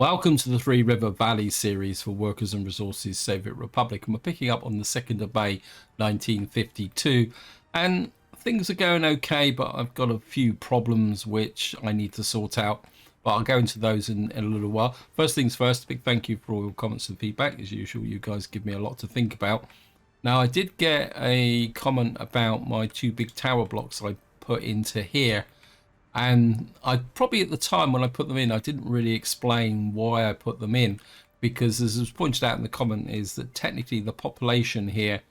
Welcome to the Three River Valley series for Workers and Resources Soviet Republic, and we're picking up on the 2nd of May 1952, and things are going okay, but I've got a few problems which I need to sort out, but I'll go into those in a little while. First things first, a big thank you for all your comments and feedback. As usual, you guys give me a lot to think about. Now, I did get a comment about my two big tower blocks I put into here. And I probably at the time when I put them in, I didn't really explain why I put them in, because as was pointed out in the comment, is that technically the population here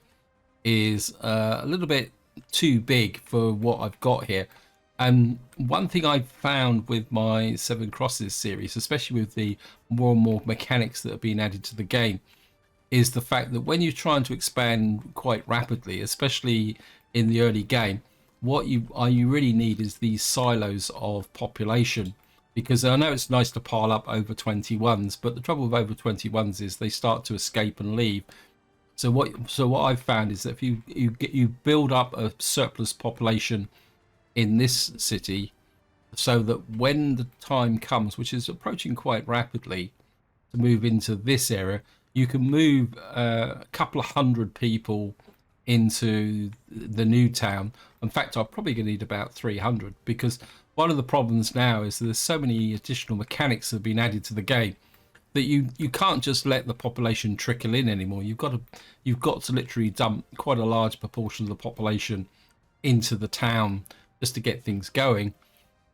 is a little bit too big for what I've got here. And one thing I've found with my Seven Crosses series, especially with the more and more mechanics that have been added to the game, is the fact that when you're trying to expand quite rapidly, especially in the early game, what you really need is these silos of population, because I know it's nice to pile up over 21s, but the trouble with over 21s is they start to escape and leave. So what I've found is that if you build up a surplus population in this city, so that when the time comes, which is approaching quite rapidly, to move into this area, you can move a couple of hundred people into the new town. In fact, I'm probably going to need about 300, because one of the problems now is that there's so many additional mechanics that have been added to the game that you can't just let the population trickle in anymore. You've got to literally dump quite a large proportion of the population into the town just to get things going.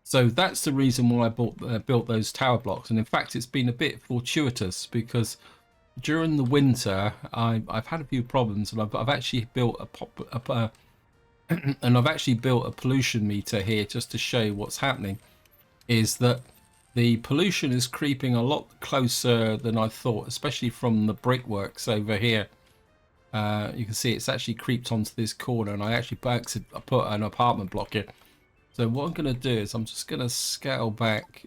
So that's the reason why I built those tower blocks. And in fact, it's been a bit fortuitous, because during the winter I've had a few problems, and I've actually built and I've actually built a pollution meter here just to show you what's happening. Is that the pollution is creeping a lot closer than I thought, especially from the brickworks over here. You can see it's actually creeped onto this corner, and I actually put an apartment block here. So what I'm going to do is I'm just going to scale back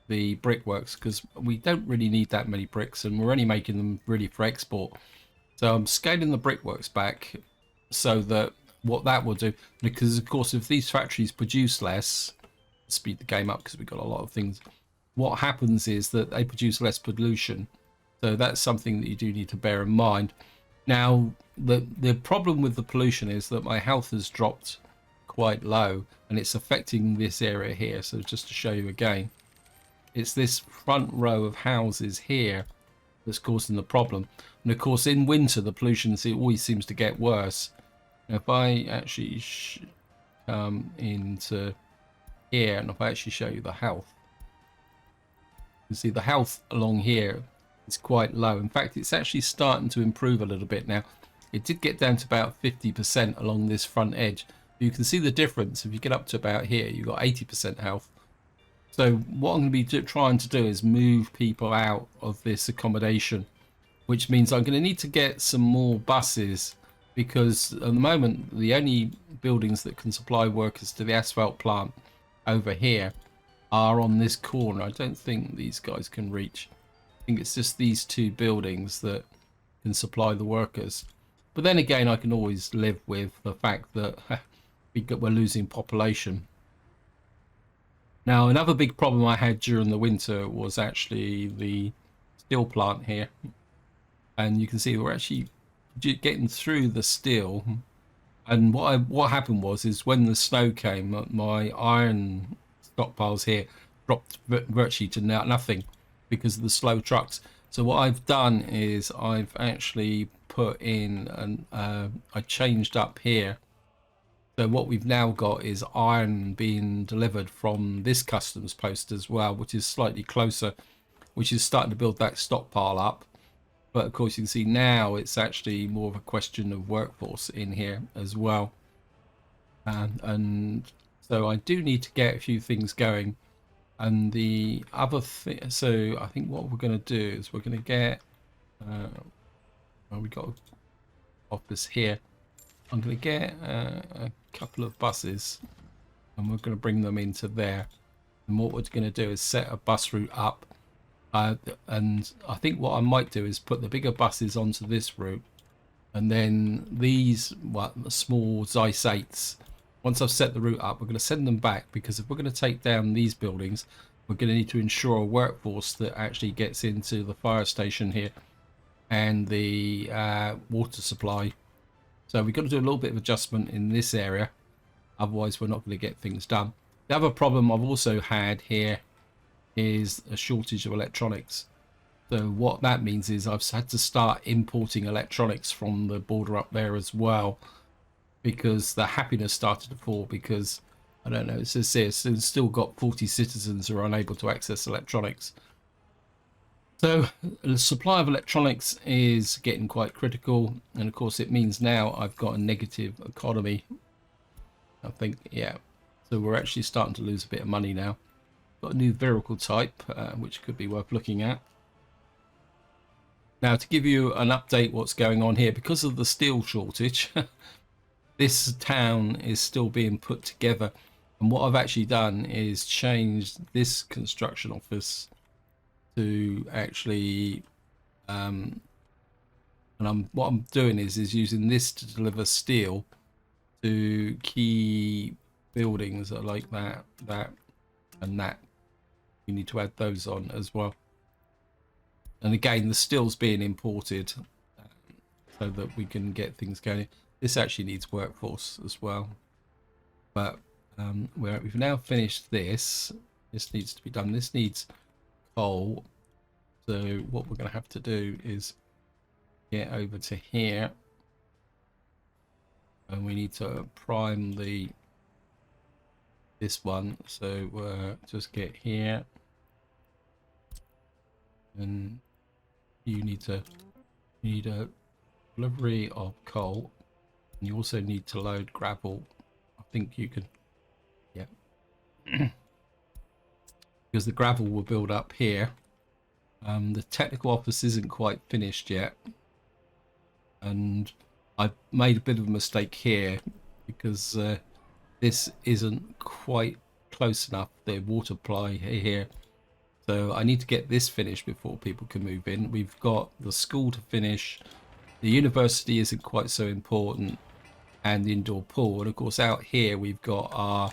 the brickworks, because we don't really need that many bricks, and we're only making them really for export. So I'm scaling the brickworks back so that what that will do, because of course if these factories produce less, speed the game up because we've got a lot of things, what happens is that they produce less pollution. So that's something that you do need to bear in mind. Now the problem with the pollution is that my health has dropped quite low, and it's affecting this area here. So just to show you again, it's this front row of houses here that's causing the problem. And of course in winter the pollution always seems to get worse. Now, if I actually come into here, and if I actually show you the health, you can see the health along here is quite low. In fact, it's actually starting to improve a little bit now. It did get down to about 50% along this front edge. You can see the difference. If you get up to about here, you've got 80% health. So what I'm going to be trying to do is move people out of this accommodation, which means I'm going to need to get some more buses, because at the moment the only buildings that can supply workers to the asphalt plant over here are on this corner. I don't think these guys can reach. I think it's just these two buildings that can supply the workers. But then again, I can always live with the fact that we're losing population. Now, another big problem I had during the winter was actually the steel plant here. And you can see we're actually getting through the steel. And what happened is when the snow came, my iron stockpiles here dropped virtually to nothing because of the slow trucks. So what I've done is I've actually put in, I changed up here. So what we've now got is iron being delivered from this customs post as well, which is slightly closer, which is starting to build that stockpile up. But of course you can see now it's actually more of a question of workforce in here as well. And so I do need to get a few things going. And the other thing, so I think what we're going to do is we're going to get, well, we got an office here. I'm going to get a couple of buses, and we're going to bring them into there. And what we're going to do is set a bus route up. And I think what I might do is put the bigger buses onto this route, and then these the small Zeiss 8s, once I've set the route up, we're going to send them back, because if we're going to take down these buildings, we're going to need to ensure a workforce that actually gets into the fire station here and the water supply. So we've got to do a little bit of adjustment in this area, otherwise we're not going to get things done. The other problem I've also had here is a shortage of electronics. So what that means is I've had to start importing electronics from the border up there as well, because the happiness started to fall, because I don't know, it says here, so it's still got 40 citizens who are unable to access electronics. So the supply of electronics is getting quite critical, and of course it means now I've got a negative economy, I think. Yeah, so we're actually starting to lose a bit of money now. Got a new vehicle type, which could be worth looking at. Now, to give you an update what's going on here, because of the steel shortage, this town is still being put together. And what I've actually done is changed this construction office to actually, and what I'm doing is using this to deliver steel to key buildings that are like that, and that. We need to add those on as well. And again, the steel's being imported so that we can get things going. This actually needs workforce as well, but we've now finished this. This needs to be done. This needs coal. So what we're going to have to do is get over to here, and we need to prime this one. So just get here, and you need a delivery of coal, and you also need to load gravel. I think you can, yeah, because the gravel will build up here. The technical office isn't quite finished yet, and I've made a bit of a mistake here because this isn't quite close enough, the water supply here. So I need to get this finished before people can move in. We've got the school to finish. The university isn't quite so important, and the indoor pool. And of course out here we've got our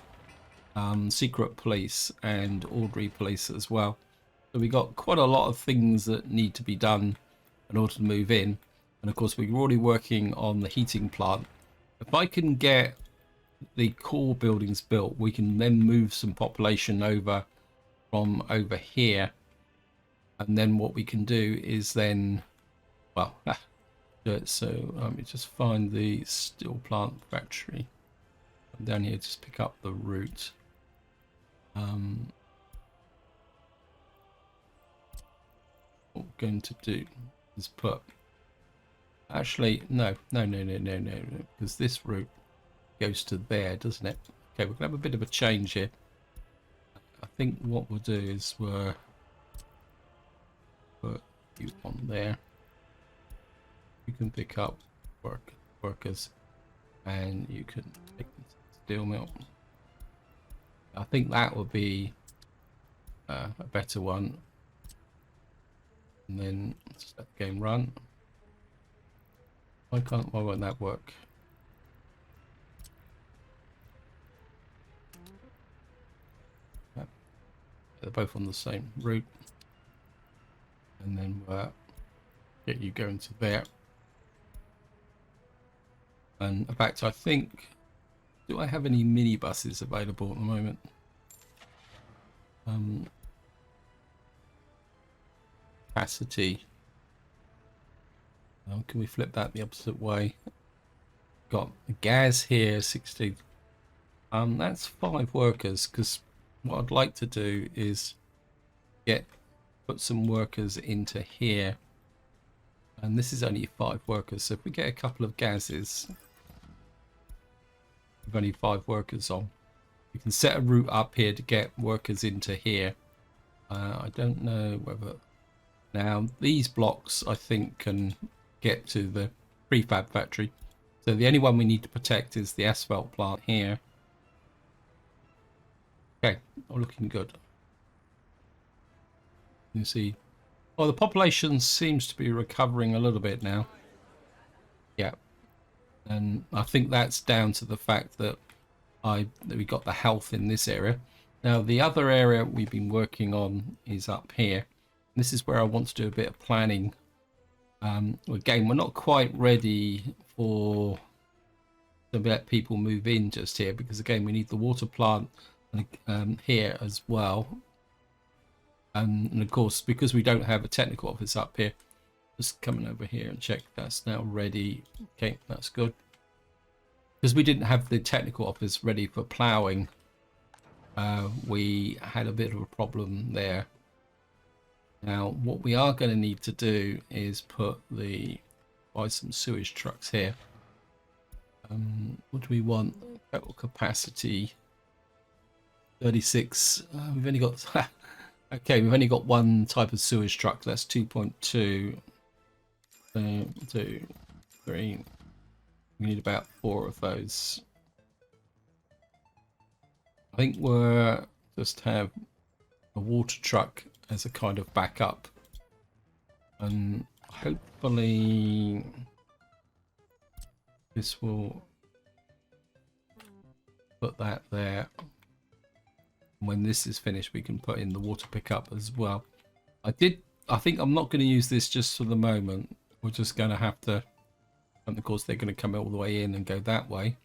secret police and ordinary police as well. So we got quite a lot of things that need to be done in order to move in. And of course we're already working on the heating plant. If I can get the core buildings built, we can then move some population over from over here, and then what we can do is then, well, do it. So let me just find the steel plant factory. I'm down here, just pick up the route. What we're going to do is put, actually no, because this route goes to there, doesn't it? Okay, we're gonna have a bit of a change here. I think what we'll do is we'll put you on there. You can pick up workers, and you can take them to the steel mill. I think that would be a better one. And then just let the game run. Why won't that work? They're both on the same route, and then get you going to there. And in fact, I think, do I have any minibuses available at the moment? Capacity. Can we flip that the opposite way? Got gas here, 60. That's 5 workers, because what I'd like to do is put some workers into here, and this is only 5 workers. So if we get a couple of gases, with only 5 workers on, we can set a route up here to get workers into here. I don't know whether now these blocks I think can get to the prefab factory. So the only one we need to protect is the asphalt plant here. Okay, all looking good. You see, well, the population seems to be recovering a little bit now. Yeah, and I think that's down to the fact that we got the health in this area. Now the other area we've been working on is up here. This is where I want to do a bit of planning. Again, we're not quite ready for to let people move in just here, because again we need the water plant here as well. And of course, because we don't have a technical office up here, just coming over here and check that's now ready. Okay, that's good. Because we didn't have the technical office ready for ploughing, we had a bit of a problem there. Now, what we are going to need to do is buy some sewage trucks here. What do we want? Total capacity 36. We've only got okay, we've only got one type of sewage truck. That's 2.2. 2, 3. We need about 4 of those. I think we'll just have a water truck as a kind of backup, and hopefully this will put that there. When this is finished, we can put in the water pickup as well. I think I'm not going to use this just for the moment. We're just going to have to, and of course they're going to come all the way in and go that way.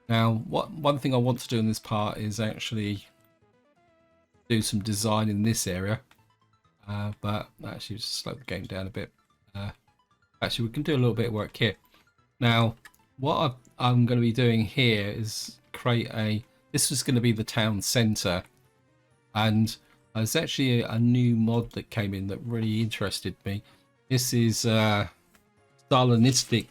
Now, one thing I want to do in this part is actually do some design in this area, but actually just slow the game down a bit. Actually, we can do a little bit of work here. Now, what I'm going to be doing here is create this was going to be the town centre, and there's actually a new mod that came in that really interested me. This is Stalinistic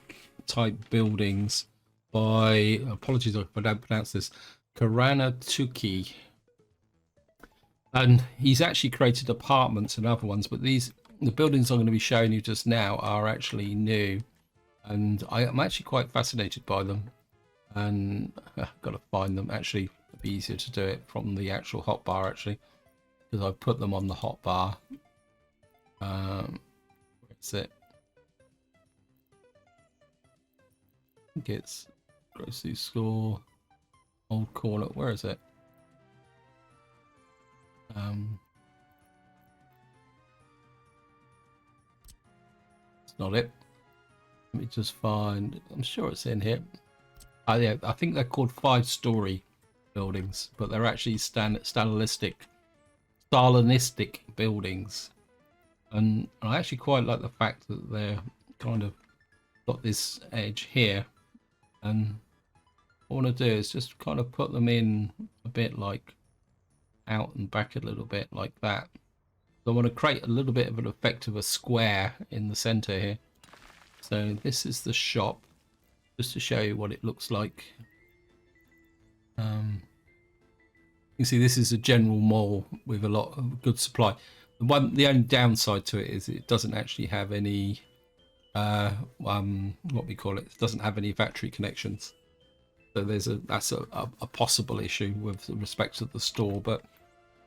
type buildings by, apologies if I don't pronounce this, Karanatuki. And he's actually created apartments and other ones, but the buildings I'm going to be showing you just now are actually new, and I'm actually quite fascinated by them. And I've got to find them. Actually, it'd be easier to do it from the actual hotbar, actually, because I've put them on the hotbar. Where's it? I think it's grocery store, old corner. Where is it? It's not it. Let me just find. I'm sure it's in here. Oh yeah, I think they're called 5-story buildings, but they're actually Stalinistic buildings, and I actually quite like the fact that they're kind of got this edge here. And what I want to do is just kind of put them in a bit like out and back a little bit like that. So I want to create a little bit of an effect of a square in the center here. So this is the shop, just to show you what it looks like. You can see this is a general mall with a lot of good supply. The only downside to it is it doesn't actually have any what we call it. It doesn't have any factory connections. So that's a possible issue with respect to the store, but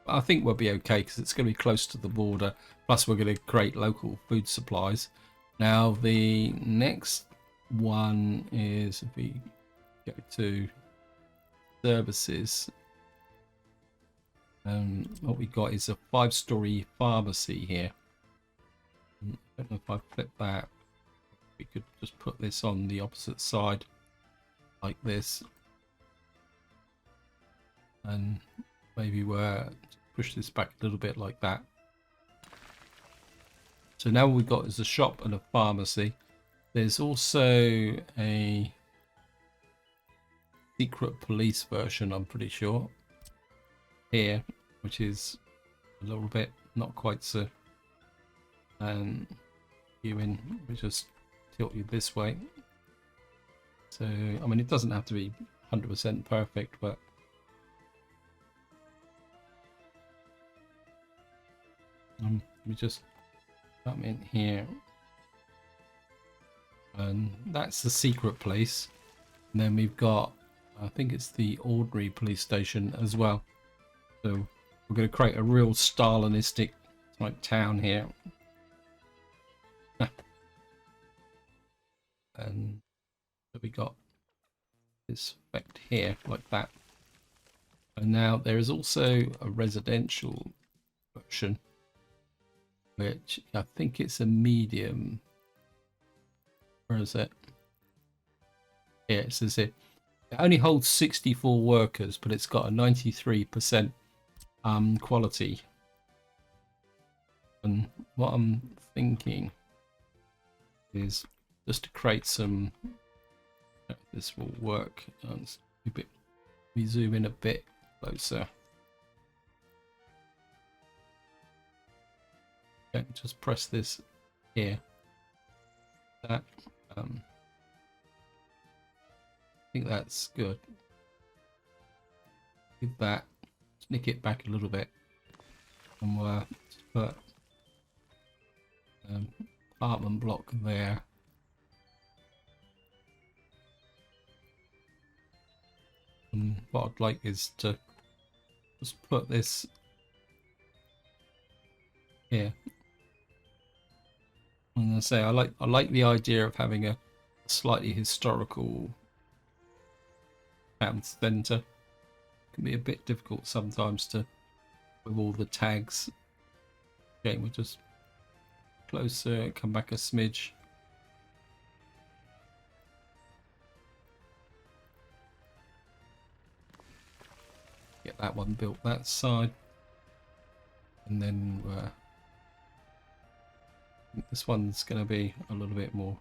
I think we'll be okay because it's going to be close to the border. Plus, we're going to create local food supplies. Now, the next one is, if we go to services, what we got is a 5-story pharmacy here. I don't know if I flip that. We could just put this on the opposite side like this, and maybe we're push this back a little bit like that. So now what we've got is a shop and a pharmacy. There's also a secret police version, I'm pretty sure, here, which is a little bit not quite so. And we just tilt you this way. So I mean, it doesn't have to be 100% perfect, but we just come in here, and that's the secret police. And then we've got, I think it's the ordinary police station as well. So we're going to create a real Stalinistic type town here. And so we got this effect here like that. And now there is also a residential version, which I think it's a medium. Where is it? Yeah, it says it. It only holds 64 workers, but it's got a 93% quality. And what I'm thinking is just to create some. This will work. We zoom in a bit closer. Okay, just press this here. That. I think that's good. Give that. Sneak it back a little bit. And we'll put apartment block there. And what I'd like is to just put this here. And I say I like the idea of having a slightly historical town centre. It can be a bit difficult sometimes to with all the tags. Okay, we'll just closer, come back a smidge. Get that one built that side, and then this one's going to be a little bit more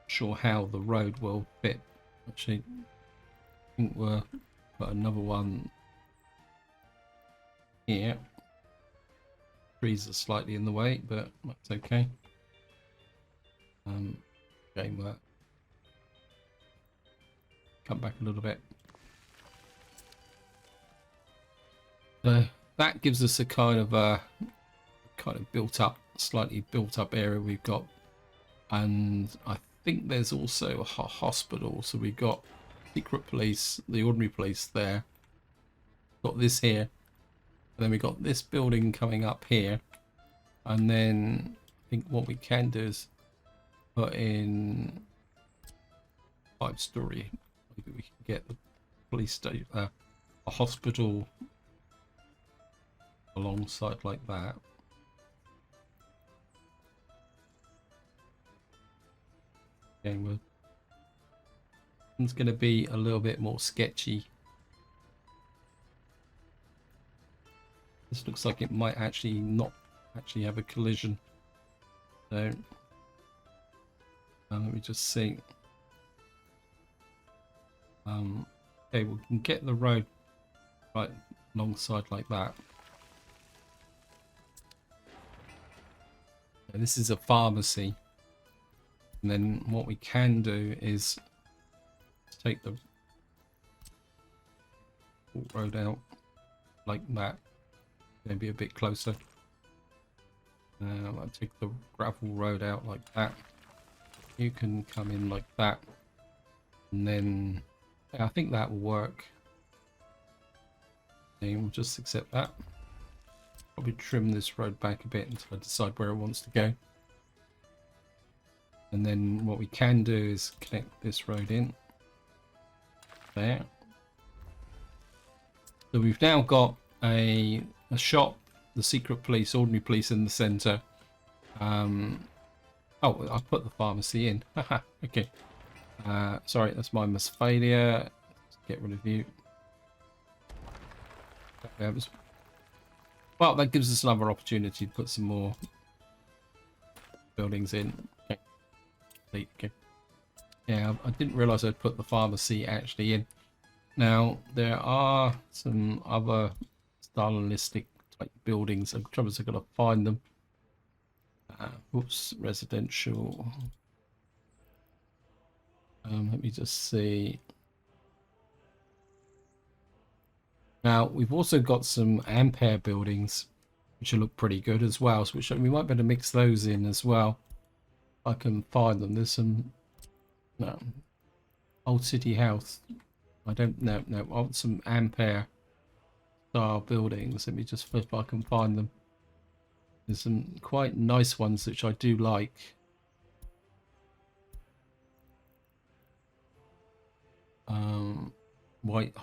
sure how the road will fit. Actually, I think we'll put another one here. Trees are slightly in the way, but that's okay. Okay, we'll come back a little bit. So that gives us a kind of built up, slightly built up area we've got, and I think there's also a hospital. So we've got secret police, the ordinary police there. Got this here, and then we got this building coming up here, and then I think what we can do is put in 5-story. Maybe we can get the police station, a hospital alongside like that. Okay, it's going to be a little bit more sketchy. This looks like it might actually not actually have a collision. So let me just see. Okay, we can get the road right alongside like that. Okay, this is a pharmacy. And then what we can do is take the road out like that. Maybe a bit closer. I'll take the gravel road out like that. You can come in like that. And then yeah, I think that will work. Okay, we'll just accept that. Probably trim this road back a bit until I decide where it wants to go. And then what we can do is connect this road in there. So we've now got a shop, the secret police, ordinary police in the center. Oh, I put the pharmacy in. Okay. Sorry, that's my failure. Let's get rid of you. Well, that gives us another opportunity to put some more buildings in. Okay. Yeah, I didn't realize I'd put the pharmacy actually in. Now, there are some other stylistic type buildings. I'm trying to gotta find them. Whoops, residential. Let me just see. Now, we've also got some Ampere buildings, which will look pretty good as well. So we might better mix those in as well. I can find them. There's some Old City House. I don't know. No, I want some Ampere style buildings. Let me just see if I can find them. There's some quite nice ones which I do like. White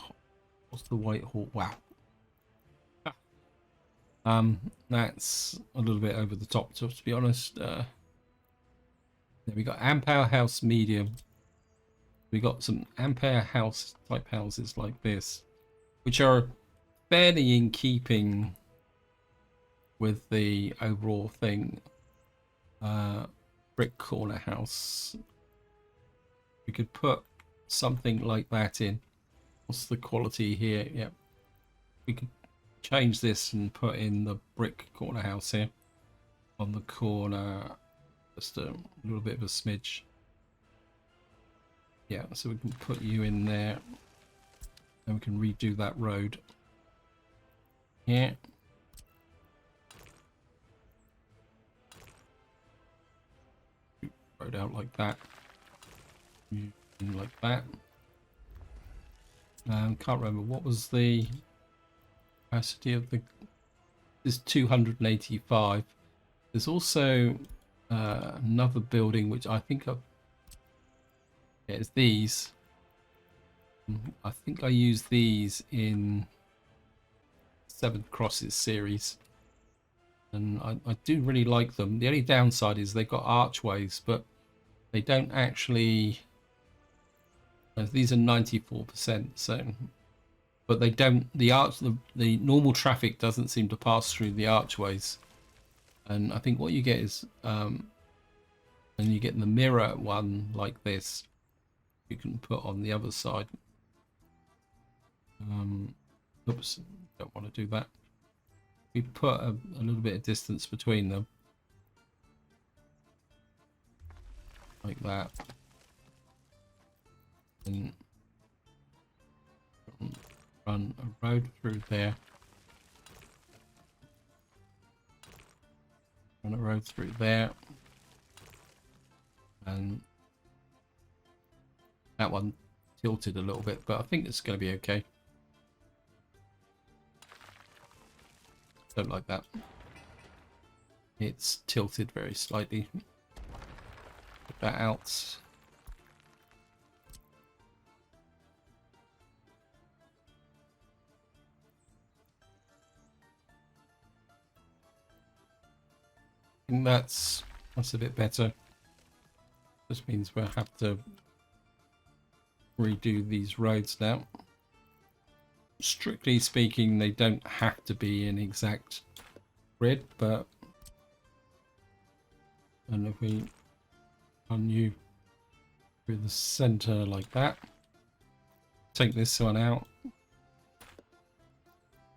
What's the Whitehall? Wow. That's a little bit over the top, to be honest. There we got Ampere House Medium. We got some Ampere House type houses like this, which are fairly in keeping with the overall thing. Brick corner house. We could put something like that in. What's the quality here? Yeah, we could change this and put in the brick corner house here on the corner, just a little bit of a smidge. Yeah, so we can put you in there and we can redo that road here. Road out like that, like that. Can't remember what was the capacity of the. This 285. There's also another building which I think yeah, it's these. I think I used these in Seven Crosses series, and I do really like them. The only downside is they've got archways, but they don't actually. These are 94%, so, but they don't. The normal traffic doesn't seem to pass through the archways, and I think what you get is, and you get the mirror one like this. You can put on the other side. Oops, don't want to do that. We put a little bit of distance between them, like that. And run a road through there. Run a road through there. And that one tilted a little bit, but I think it's going to be okay. Don't like that. It's tilted very slightly. Put that out. That's a bit better. This means we'll have to redo these roads now. Strictly speaking, they don't have to be an exact grid, but and if we run you through the center like that, take this one out,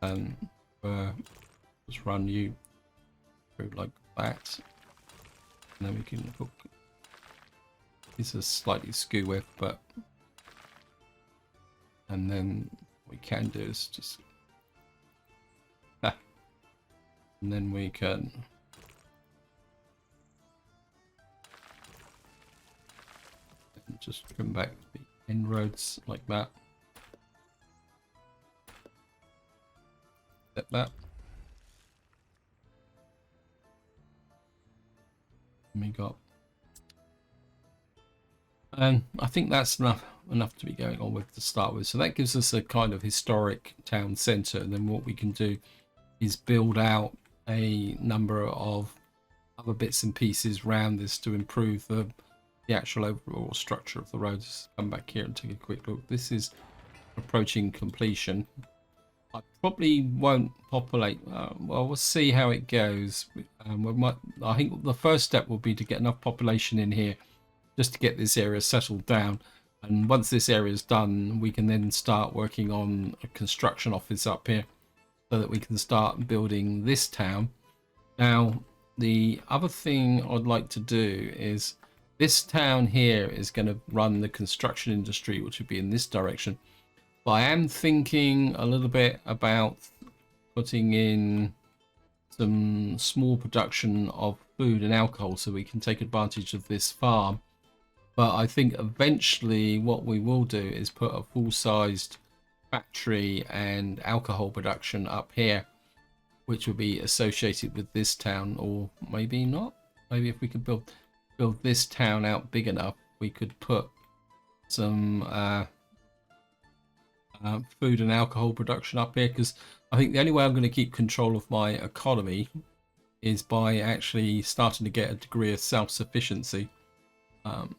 and just run you through like that, and then we can hook. This is slightly skew with, but and then what we can do is just and then we can just trim back the inroads like that. Like that. And we got, and I think that's enough to be going on with to start with. So that gives us a kind of historic town centre, and then what we can do is build out a number of other bits and pieces around this to improve the actual overall structure of the roads. Come back here and take a quick look. This is approaching completion. I probably won't populate. Well, we'll see how it goes. I think the first step will be to get enough population in here just to get this area settled down. And once this area is done, we can then start working on a construction office up here so that we can start building this town. Now, the other thing I'd like to do is this town here is going to run the construction industry, which would be in this direction. But I am thinking a little bit about putting in some small production of food and alcohol so we can take advantage of this farm. But I think eventually what we will do is put a full-sized factory and alcohol production up here, which will be associated with this town, or maybe not. Maybe if we could build this town out big enough, we could put some food and alcohol production up here, because I think the only way I'm going to keep control of my economy is by actually starting to get a degree of self-sufficiency. Let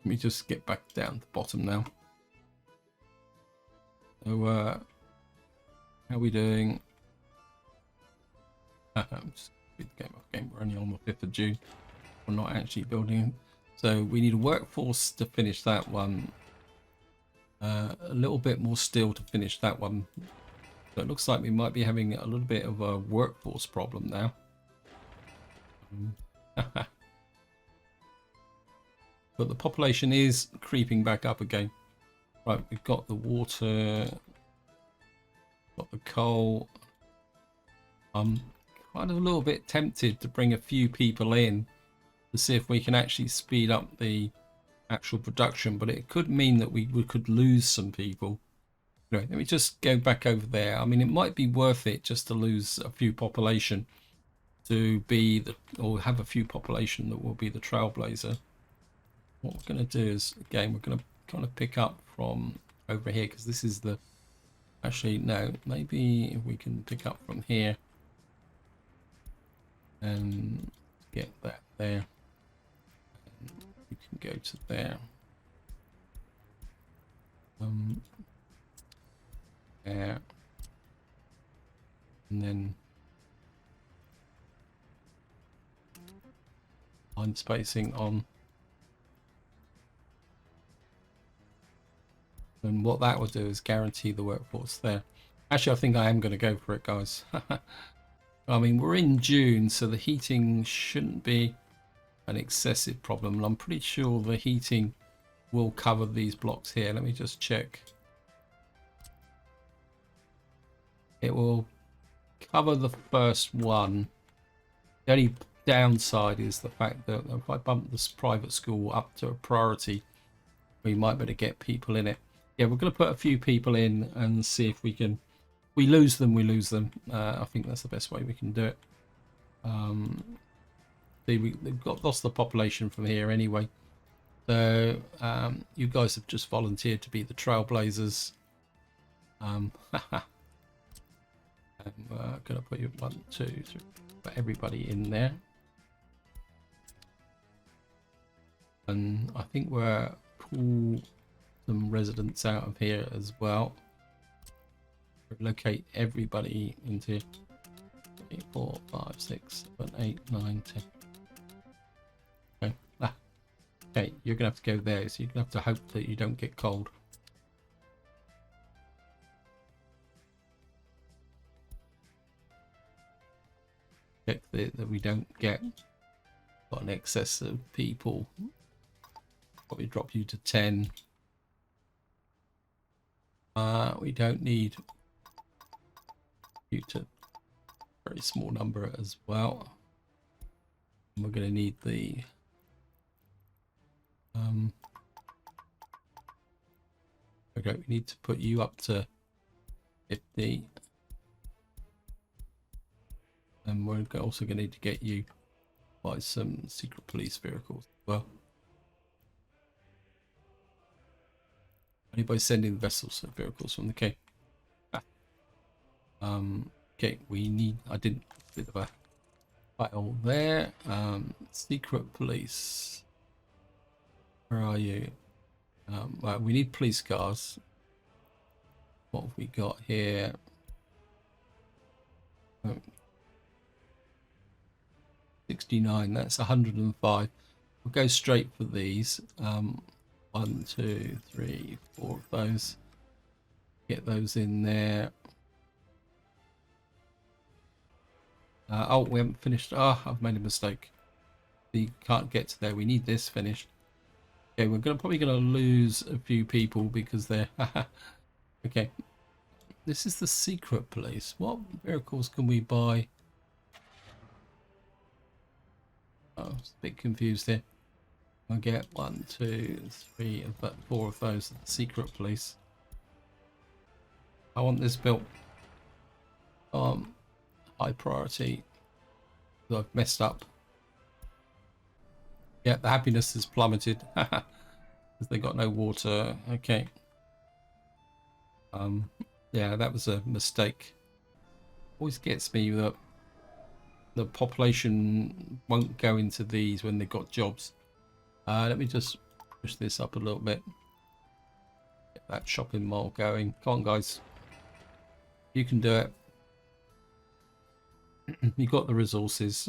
me just get back down to the bottom now. So, how are we doing? Just the game off game. We're only on the 5th of June. We're not actually building. So we need a workforce to finish that one. A little bit more steel to finish that one. So it looks like we might be having a little bit of a workforce problem now. But the population is creeping back up again. Right, we've got the water, got the coal. I'm kind of a little bit tempted to bring a few people in to see if we can actually speed up the actual production, but it could mean that we could lose some people. Anyway, let me just go back over there. I mean, it might be worth it just to lose a few population to be the, or have a few population that will be the trailblazer. What we're going to do is, again, we're going to kind of pick up from over here, because this is the, actually no, maybe if we can pick up from here and get that there, and we can go to there. There, and then line spacing on. And what that will do is guarantee the workforce there. Actually, I think I am going to go for it, guys. I mean, we're in June, so the heating shouldn't be an excessive problem. And I'm pretty sure the heating will cover these blocks here. Let me just check. It will cover the first one. The only downside is the fact that if I bump this private school up to a priority, we might be able to get people in it. Yeah, we're going to put a few people in and see if we can. We lose them, we lose them. I think that's the best way we can do it. They've got lost the population from here anyway. So you guys have just volunteered to be the trailblazers. I'm going to put you 1, 2, 3, put everybody in there. And I think we're pull some residents out of here as well. Locate everybody into 3, 4, 5, 6, 7, 8, 9, 10. Okay. Okay, you're gonna have to go there, so you're gonna have to hope that you don't get cold. Check that we don't get got an excess of people. Probably drop you to 10. We don't need you to very small number as well. And we're going to need the okay, we need to put you up to 50, and we're also going to need to get you by some secret police vehicles as well. Only by sending vessels and vehicles from the Cape. Okay, we need, I didn't, a bit of a file there. Secret police, where are you? Right, we need police cars. What have we got here? 69, that's 105. We'll go straight for these. 1, 2, 3, 4 of those. Get those in there. Oh, we haven't finished. Oh, I've made a mistake. We can't get to there. We need this finished. Okay, we're probably gonna lose a few people because they're okay. This is the secret police. What vehicles can we buy? Oh, I was a bit confused here. I'll get 1, 2, 3, and 4 of those. The secret police. I want this built. High priority. I've messed up. Yeah, the happiness has plummeted because they got no water. Okay. Yeah, that was a mistake. Always gets me that the population won't go into these when they've got jobs. Let me just push this up a little bit. Get that shopping mall going. Come on, guys. You can do it. You got the resources.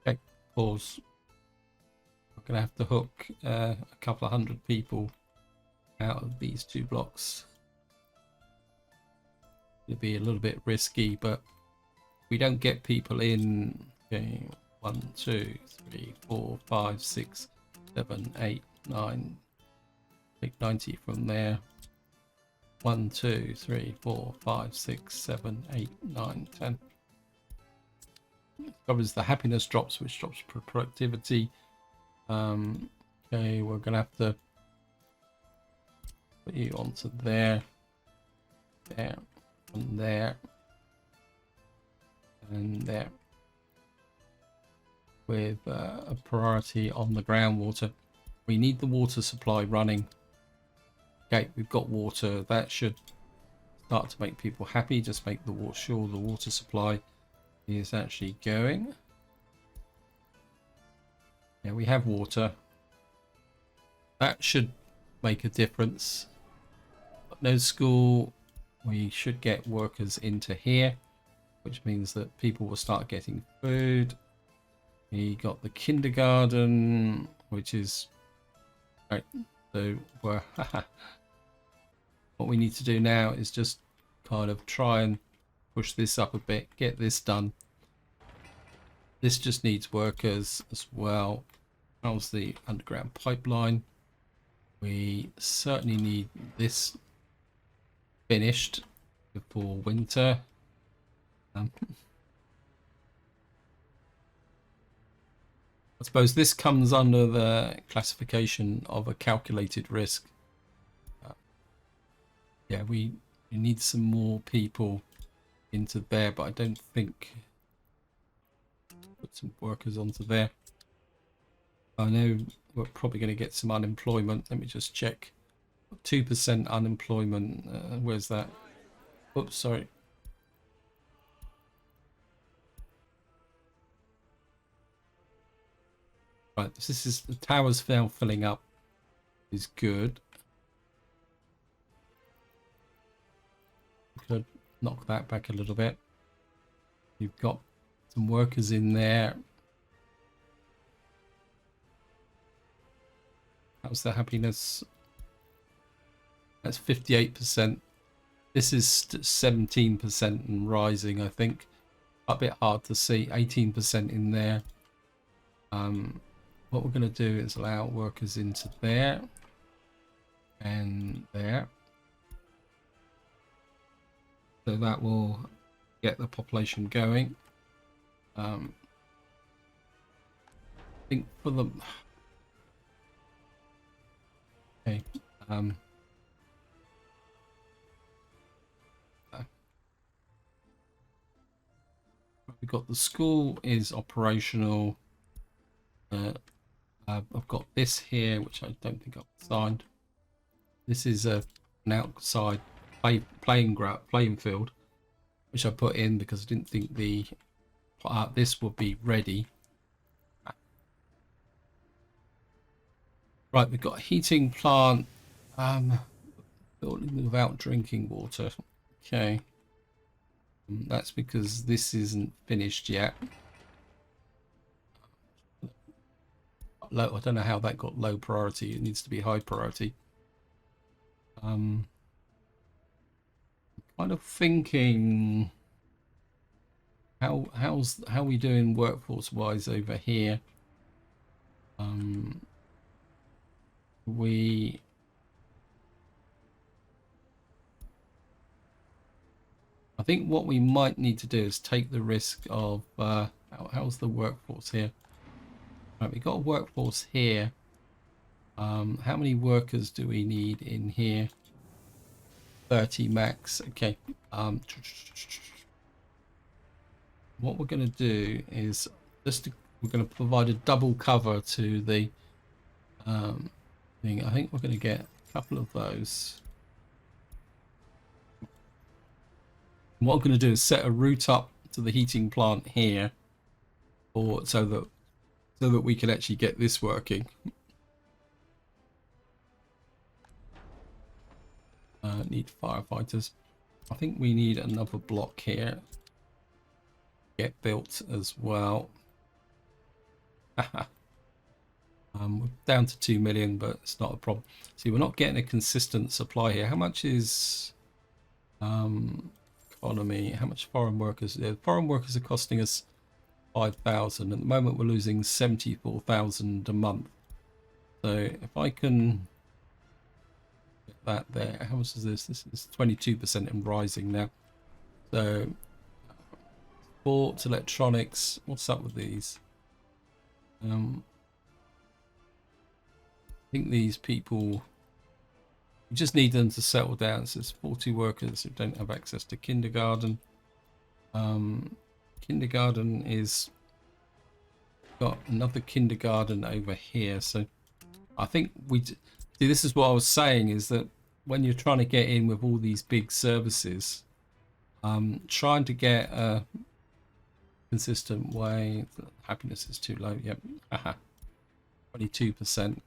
Okay, pause. We're going to have to hook a couple of hundred people out of these 2 blocks. It'll be a little bit risky, but if we don't get people in. Okay, 1, 2, 3, 4, 5, 6, 7, 8, 9. Take 90 from there. 1, 2, 3, 4, 5, 6, 7, 8, 9, 10. Covers the happiness drops, which drops productivity. Okay, we're gonna have to put you onto there, there, and there, and there, with a priority on the groundwater. We need the water supply running. Okay, we've got water. That should start to make people happy. Just make the water sure the water supply is actually going. Yeah, we have water. That should make a difference. But no school. We should get workers into here, which means that people will start getting food. We got the kindergarten, which is right. So we're what we need to do now is just kind of try and push this up a bit, get this done. This just needs workers as well. How's the underground pipeline? We certainly need this finished before winter. I suppose this comes under the classification of a calculated risk. Yeah, we need some more people into there, but I don't think put some workers onto there. I know we're probably going to get some unemployment. Let me just check. 2% unemployment. Where's that? Oops, sorry. Right, this is the towers now filling up. Is good. Could knock that back a little bit. You've got some workers in there. How's the happiness? That's 58%. This is 17% and rising, I think. A bit hard to see. 18% in there. What we're going to do is allow workers into there and there. So that will get the population going. I think for the okay. We've got the school is operational. I've got this here, which I don't think I've signed. This is an outside playing field, which I put in because I didn't think the this would be ready. Right, we've got a heating plant, building without drinking water. Okay, that's because this isn't finished yet. Low, I don't know how that got low priority. It needs to be high priority. Kind of thinking how are we doing workforce wise over here? I think what we might need to do is take the risk of how's the workforce here? Right, we've got a workforce here. How many workers do we need in here? 30 max. Okay. What we're going to do is we're going to provide a double cover to the thing. I think we're going to get a couple of those. And what I'm going to do is set a route up to the heating plant here, or so that we can actually get this working. Need firefighters. I think we need another block here. Get built as well. We're down to 2 million, but it's not a problem. See, we're not getting a consistent supply here. How much is economy? How much foreign workers? Foreign workers are costing us 5,000. At the moment, we're losing 74,000 a month. So if I can get that there, how much is this? This is 22% and rising now. So sports, electronics. What's up with these? I think these people, we just need them to settle down. So there's 40 workers who don't have access to kindergarten. Kindergarten is got another kindergarten over here. So I think see, this is what I was saying, is that when you're trying to get in with all these big services, trying to get a consistent way. Happiness is too low. Yep. 22%.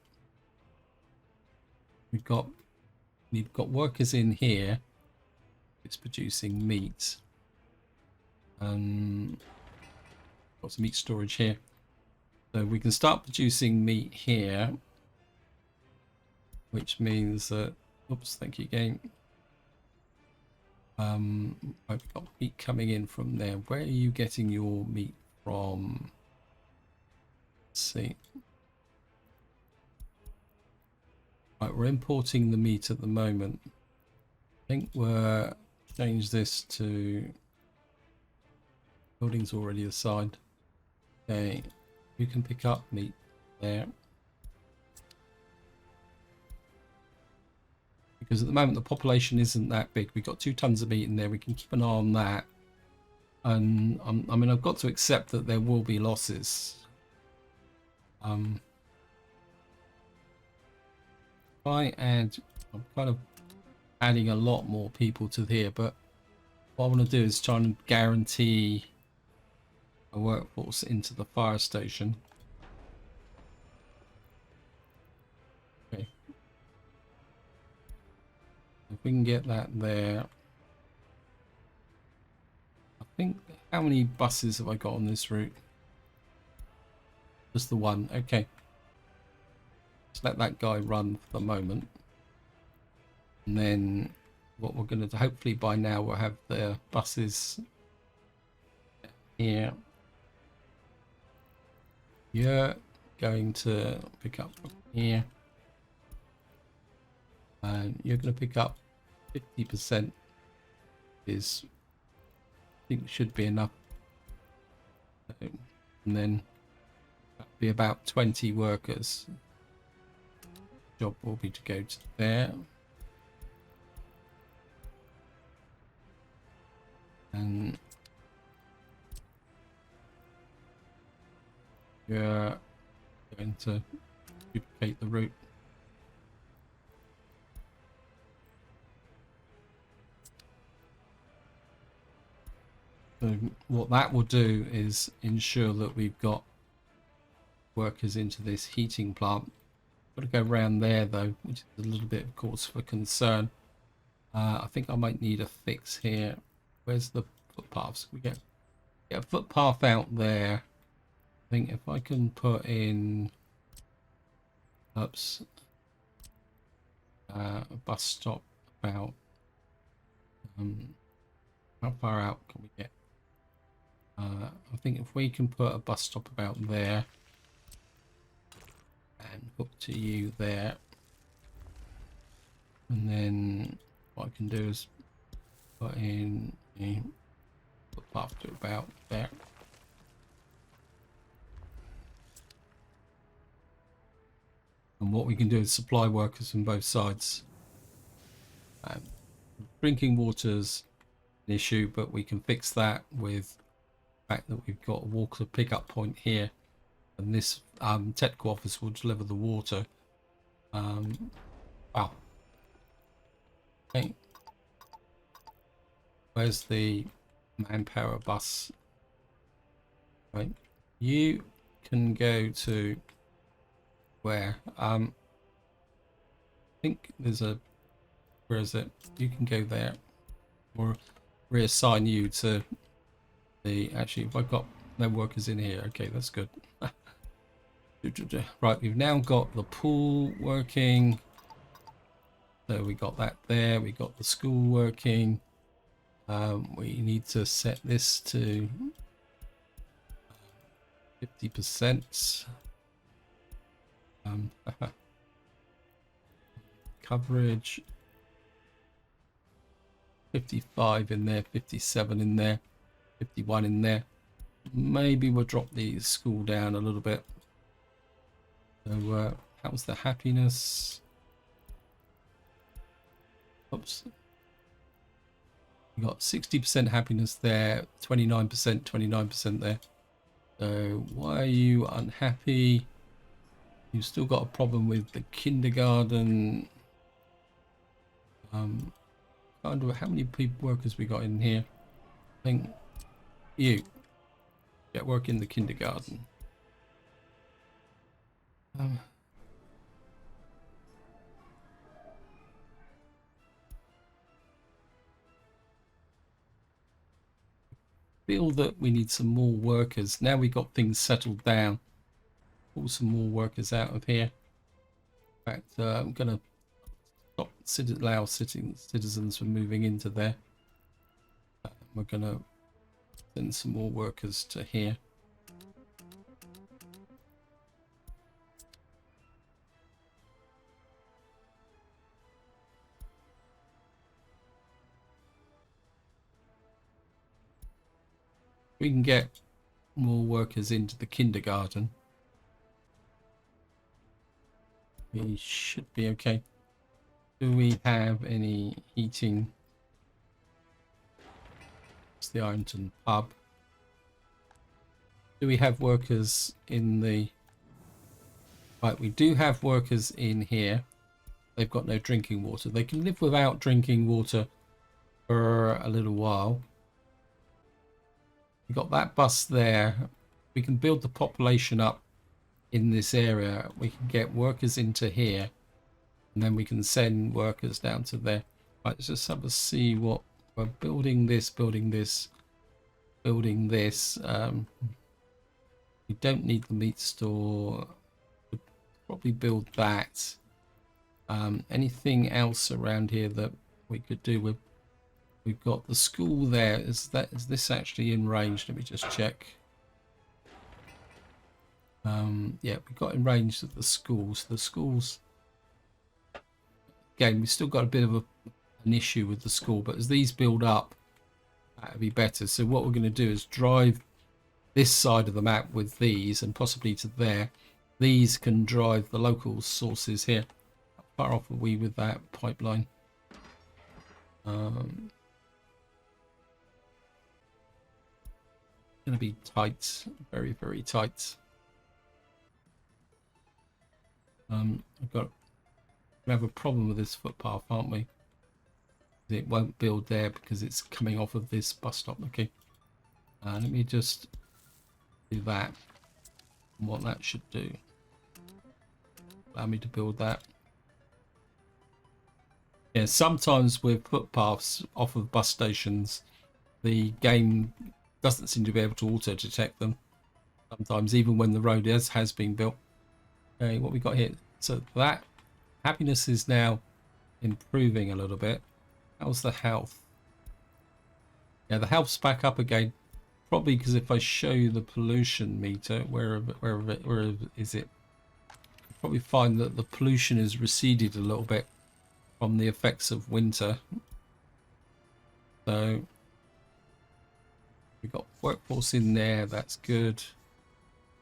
We've got workers in here. It's producing meat. Got some meat storage here. So we can start producing meat here, which means that, oops, thank you again. I've got meat coming in from there. Where are you getting your meat from? Let's see. Right, we're importing the meat at the moment. I think we're change this to buildings already assigned. Okay, you can pick up meat there. Because at the moment the population isn't that big. We've got 2 tons of meat in there. We can keep an eye on that. And I mean, I've got to accept that there will be losses. I'm kind of adding a lot more people to here, but what I want to do is try and guarantee a workforce into the fire station. Okay. If we can get that there. I think, how many buses have I got on this route? Just the one. Okay. Let's let that guy run for the moment. And then what we're going to do, hopefully by now we'll have the buses here. You're going to pick up from here. And you're going to pick up 50% is, I think, should be enough. And then that'll be about 20 workers. Job will be to go to there. And you're going to duplicate the route. So what that will do is ensure that we've got workers into this heating plant. Got to go around there though, which is a little bit of cause for concern. I think I might need a fix here. Where's the footpaths? We get a footpath out there. I think if I can put in a bus stop about how far out can we get? I think if we can put a bus stop about there and hook to you there, and then what I can do is put in a footpath to about there. And what we can do is supply workers from both sides. drinking water's an issue, but we can fix that with the fact that we've got a water pickup point here, and this technical office will deliver the water. Wow. Okay. Where's the manpower bus? Right. You can go to where? I think there's a, where is it? You can go there, or reassign you to the, actually, if I've got no workers in here, okay, that's good. Right, we've now got the pool working. So we got that there, we got the school working. We need to set this to 50%. Coverage 55 in there, 57 in there, 51 in there. Maybe we'll drop the school down a little bit. So how's the happiness? Oops. We got 60% happiness there, 29%, 29% there. So why are you unhappy? You've still got a problem with the kindergarten. Kind of, how many people workers we got in here? I think you get work in the kindergarten. Feel that we need some more workers. Now we got things settled down. Pull some more workers out of here. In fact, I'm gonna stop allow citizens from moving into there. We're gonna send some more workers to here. We can get more workers into the kindergarten. We should be okay. Do we have any heating? It's the Ironton pub. Do we have workers in the... Right, we do have workers in here. They've got no drinking water. They can live without drinking water for a little while. We've got that bus there. We can build the population up in this area. We can get workers into here, and then we can send workers down to there. Right, let's just have a see what we're building. Building this. We don't need the meat store. We'll probably build that. Anything else around here that we could do with? We've got the school there. Is this actually in range? Let me just check. Yeah, we got in range of the schools. The schools, again, we've still got a bit of an issue with the school, but as these build up, that'll be better. So what we're going to do is drive this side of the map with these, and possibly to there. These can drive the local sources here. How far off are we with that pipeline? Going to be tight, very, very tight. We have a problem with this footpath, aren't we? It won't build there because it's coming off of this bus stop. Okay, let me just do that. And what that should do, allow me to build that. Yeah, sometimes with footpaths off of bus stations, the game doesn't seem to be able to auto detect them. Sometimes, even when the road has been built. Okay, what we got here? So that happiness is now improving a little bit. How's the health? Yeah, the health's back up again. Probably because if I show you the pollution meter, where is it? You'll probably find that the pollution has receded a little bit from the effects of winter. So we've got workforce in there. That's good.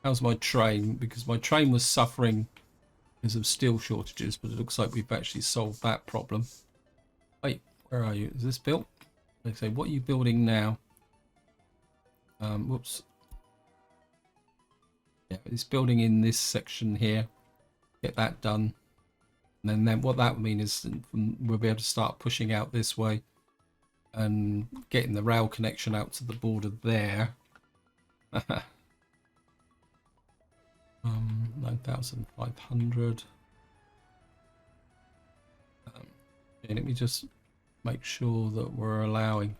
How's my train? Because my train was suffering because of steel shortages, but it looks like we've actually solved that problem. Wait, where are you? Is this built? Like I say, what are you building now? Whoops. Yeah, it's building in this section here. Get that done. And then what that would mean is we'll be able to start pushing out this way and getting the rail connection out to the border there. 9,500. Okay, let me just make sure that we're allowing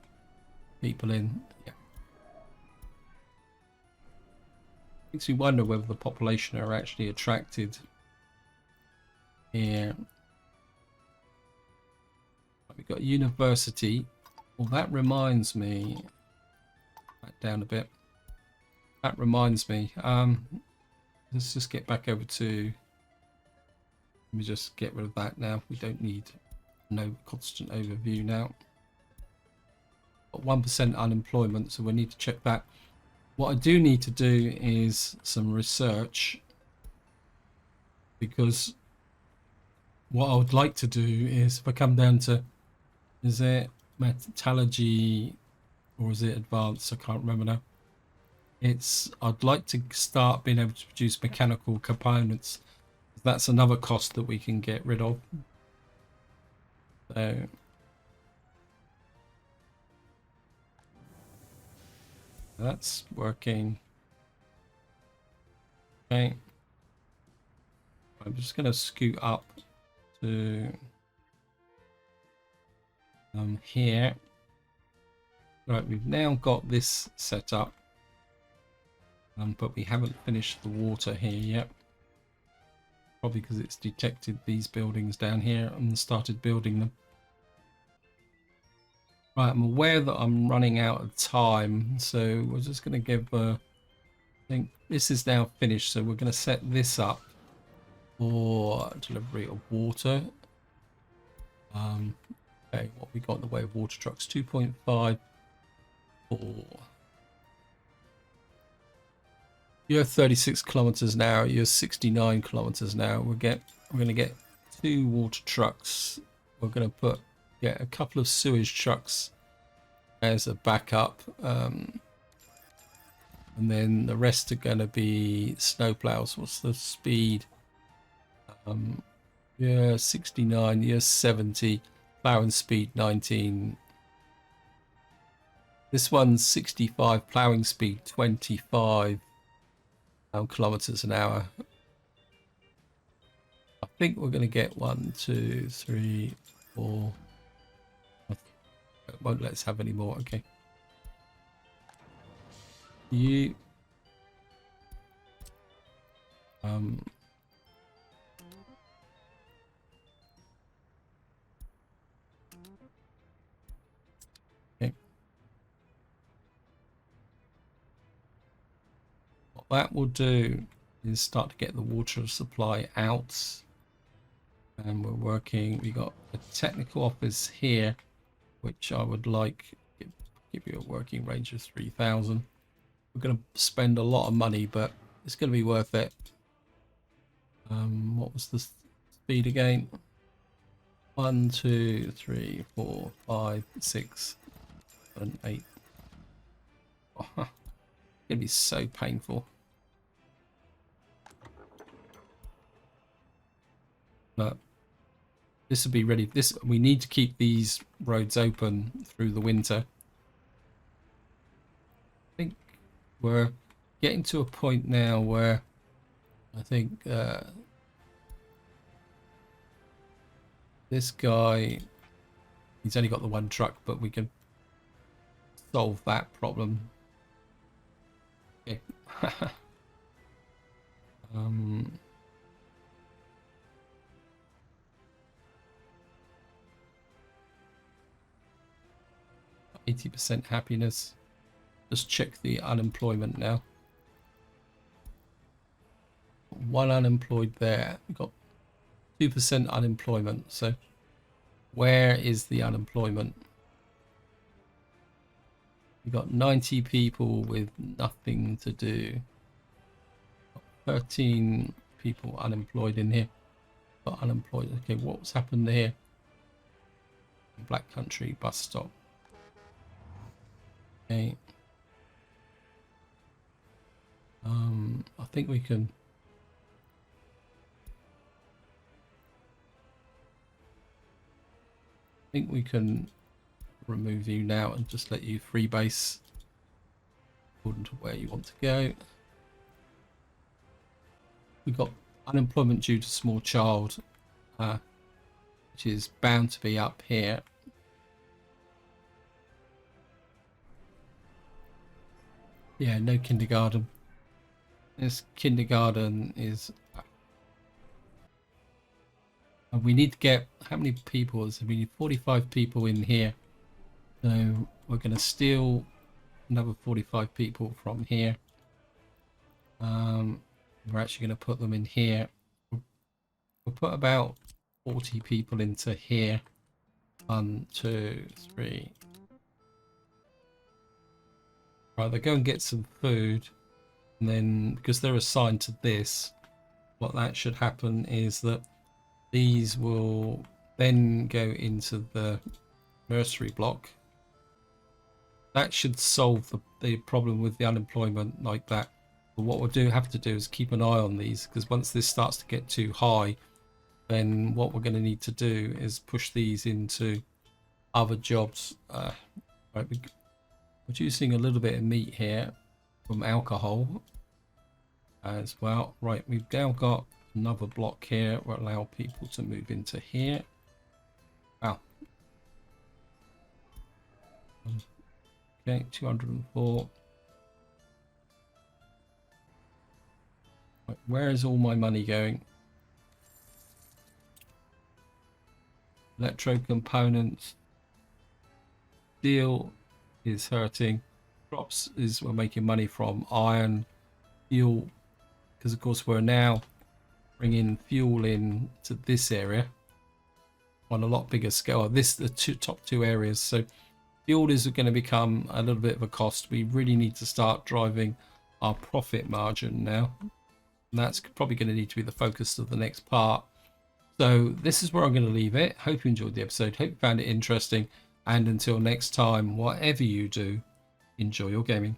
people in. Yeah. Makes me wonder whether the population are actually attracted here. We've got a university. Well, that reminds me. Back down a bit. That reminds me. Let's just get back over to. Let me just get rid of that now. We don't need no constant overview now. Got 1% unemployment, so we need to check that. What I do need to do is some research, because what I would like to do is, if I come down to, is it metallurgy or is it advanced? I can't remember now. I'd like to start being able to produce mechanical components. That's another cost that we can get rid of. So that's working. Okay. I'm just going to scoot up to here. Right, we've now got this set up, but we haven't finished the water here yet. Probably because it's detected these buildings down here and started building them. Right, I'm aware that I'm running out of time, so we're just going to give I think this is now finished, so we're going to set this up for delivery of water. Okay, what we got in the way of water trucks? 2.5. You're 36 kilometers an hour. You're 69 kilometers an hour. We're going to get 2 water trucks. We're going to get a couple of sewage trucks as a backup, and then the rest are going to be snowplows. What's the speed? Yeah, 69. You're 70. Plowing speed 19. This one's 65. Plowing speed 25 kilometers an hour. I think we're going to get 1, 2, 3, 4. It won't let us have any more. Okay. You. Okay. What that will do is start to get the water supply out. And we're working, we got a technical office here, which I would like give you a working range of 3,000. We're going to spend a lot of money, but it's going to be worth it. What was the speed again? 1, 2, 3, 4, 5, 6, 7, 8. Oh, it's going to be so painful. But this will be ready. We need to keep these roads open through the winter. I think we're getting to a point now where I think this guy, he's only got the 1 truck, but we can solve that problem. Okay. 80% happiness. Just check the unemployment now. 1 unemployed there. We've got 2% unemployment. So where is the unemployment? We've got 90 people with nothing to do. 13 people unemployed in here. Got unemployed. Okay, what's happened here? Black Country bus stop. Okay. I think we can. I think we can remove you now and just let you freebase according to where you want to go. We've got unemployment due to small child, which is bound to be up here. Yeah, no kindergarten. This kindergarten is. And we need to get how many people? So we need 45 people in here. So we're going to steal another 45 people from here. We're actually going to put them in here. We'll put about 40 people into here. 1, 2, 3. Right, they go and get some food. And then, because they're assigned to this, what that should happen is that these will then go into the nursery block. That should solve the problem with the unemployment like that. But what we'll have to do is keep an eye on these, because once this starts to get too high, then what we're going to need to do is push these into other jobs. Right, we're producing a little bit of meat here from alcohol as well. Right, we've now got another block here will allow people to move into here. Wow. Okay, 204. Right, where is all my money going? Electro components. Steel is hurting. Crops is we're making money from. Iron, fuel, because of course we're now bringing fuel in to this area on a lot bigger scale. The top two areas. So fuel is going to become a little bit of a cost. We really need to start driving our profit margin now. And that's probably going to need to be the focus of the next part. So this is where I'm going to leave it. Hope you enjoyed the episode. Hope you found it interesting. And until next time, whatever you do, enjoy your gaming.